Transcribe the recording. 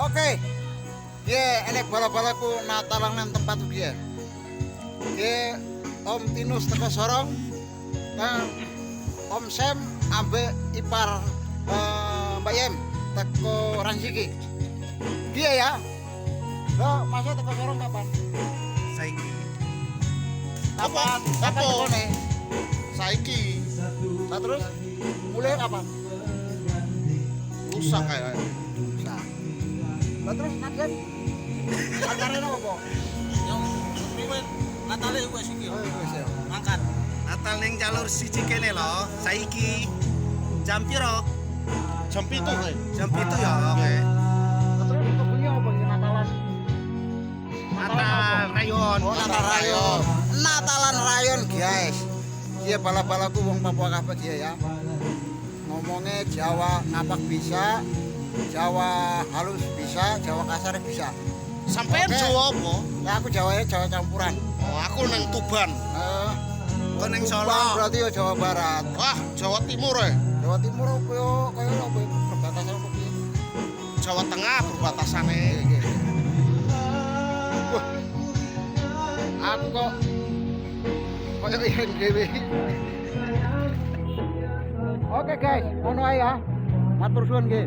Oke. Dia enek bala-balaku Natalan nang tempat dia. Dia Om Tinus teko Sorong. Nah, Om Sam ambek ipar Mbak Yem teko Ranjiki. Dia ya. Lo masa teko Sorong kapan? Saiki. Kapan? Kapan Apa? tekone? Saiki. Nah, terus mulai kapan? Rusak kayak. Nah. Lah terus Nagen acaranya apa? Yang priwen Natale wis iki yo. Oh, wis ya. Mangkat. Natal ning jalur siji kene lho. Saiki. Jam piro? Jam 7 kae. Jam 7 ya, oke. Lah terus kebengi apa iki Natalan? Natal rayon. Oh, Natal Rayon. Natalan Rayon, guys. Dia bala-balaku wong Papua kabeh dia ya. Ngomongnya Jawa ngapak bisa, Jawa halus bisa, Jawa kasar bisa. Sampeyan Oke. Jawa apa? Lah aku Jawanya Jawa campuran. Oh, aku nang Tuban. Kok ning Tuban Solo. berarti ya Jawa Barat. Wah, Jawa Timur ya. Jawa Timur kaya apa ya? Perbatasan apa piye? Jawa Tengah perbatasannya. Wah. Aku kok kaya yang dhewe. Oke guys, ngono ae ya. Matur suwun nggih.